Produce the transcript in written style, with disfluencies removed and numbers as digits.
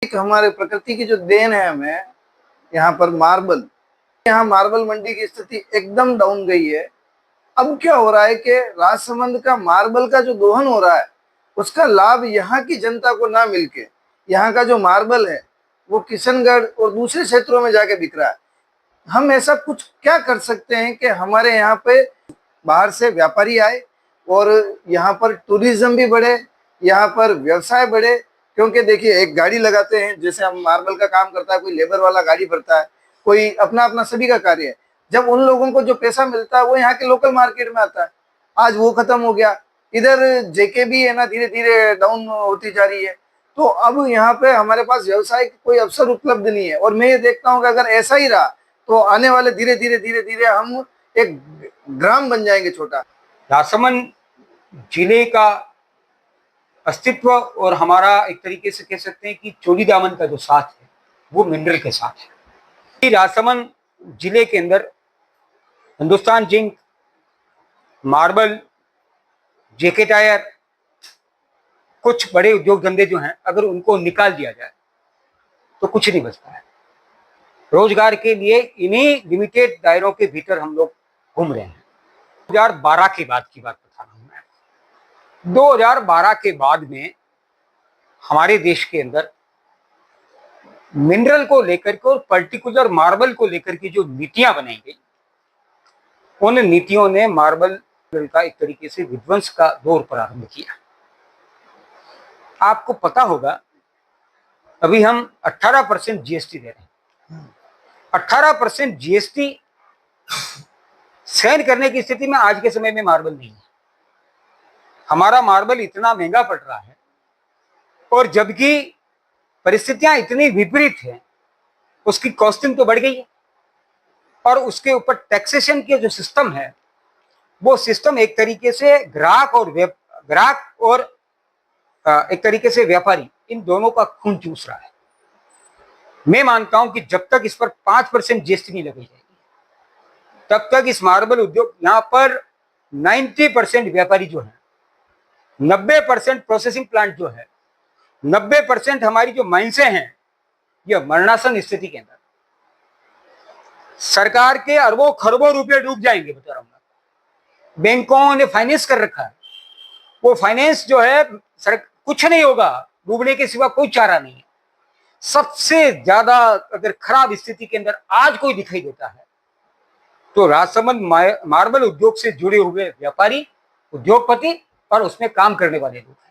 एक हमारे प्रकृति की जो देन है हमें, यहाँ पर मार्बल, यहाँ मार्बल मंडी की स्थिति एकदम डाउन गई है। अब क्या हो रहा है कि राजसमंद का मार्बल का जो दोहन हो रहा है उसका लाभ यहाँ की जनता को ना मिलके यहाँ का जो मार्बल है वो किशनगढ़ और दूसरे क्षेत्रों में जाके बिक रहा है। हम ऐसा कुछ क्या कर सकते हैं कि हमारे यहाँ पे बाहर से व्यापारी आए और यहाँ पर टूरिज्म भी बढ़े, यहाँ पर व्यवसाय बढ़े। क्योंकि देखिए, एक गाड़ी लगाते हैं, जैसे हम मार्बल का काम करता है, कोई लेबर वाला गाड़ी भरता है, कोई अपना अपना सभी का कार्य है। जब उन लोगों को जो पैसा मिलता है वो यहाँ के लोकल मार्केट में आता है। आज वो खत्म हो गया। इधर जेके भी है ना, धीरे धीरे डाउन होती जा रही है। तो अब यहाँ पे हमारे पास व्यवसाय की कोई अवसर उपलब्ध नहीं है। और मैं ये देखता हूँ कि अगर ऐसा ही रहा तो आने वाले धीरे धीरे हम एक ग्राम बन जाएंगे छोटा। राजसमंद जिले का अस्तित्व और हमारा एक तरीके से कह सकते हैं कि चोली दामन का जो साथ है वो मिनरल के साथ है। राजसमंद जिले के अंदर हिंदुस्तान जिंक, मार्बल, जेके टायर, कुछ बड़े उद्योग धंधे जो हैं, अगर उनको निकाल दिया जाए तो कुछ नहीं बचता है। रोजगार के लिए इन्हीं लिमिटेड दायरों के भीतर हम लोग घूम रहे हैं। 2012 के बाद की बात बता रहा हूं मैं। 2012 के बाद में हमारे देश के अंदर मिनरल को लेकर के और पर्टिकुलर मार्बल को लेकर के जो नीतियां बनाई गई, उन नीतियों ने मार्बल का एक तरीके से विध्वंस का दौर प्रारंभ किया। आपको पता होगा, अभी हम 18% जीएसटी दे रहे हैं। 18% जीएसटी सहन करने की स्थिति में आज के समय में मार्बल नहीं है। हमारा मार्बल इतना महंगा पड़ रहा है और जबकि परिस्थितियां इतनी विपरीत हैं, उसकी कॉस्टिंग तो बढ़ गई है और उसके ऊपर टैक्सेशन के जो सिस्टम है वो सिस्टम एक तरीके से ग्राहक और एक तरीके से व्यापारी, इन दोनों का खून चूस रहा है। मैं मानता हूं कि जब तक इस पर 5% जीएसटी नहीं लगाई जाएगी तब तक इस मार्बल उद्योग, यहाँ पर 90% व्यापारी जो है, 90% प्रोसेसिंग प्लांट जो है, 90% हमारी जो माइंसें हैं, यह मरणासन स्थिति के अंदर सरकार के अरबों खरबों रुपए डूब जाएंगे। बता रहा हूं, बैंकों ने फाइनेंस कर रखा है। वो फाइनेंस जो है कुछ नहीं होगा, डूबने के सिवा कोई चारा नहीं है। सबसे ज्यादा अगर खराब स्थिति के अंदर आज कोई दिखाई देता है तो राजसमंद मार्बल उद्योग से जुड़े हुए व्यापारी, उद्योगपति और उसमें काम करने वाले लोग हैं।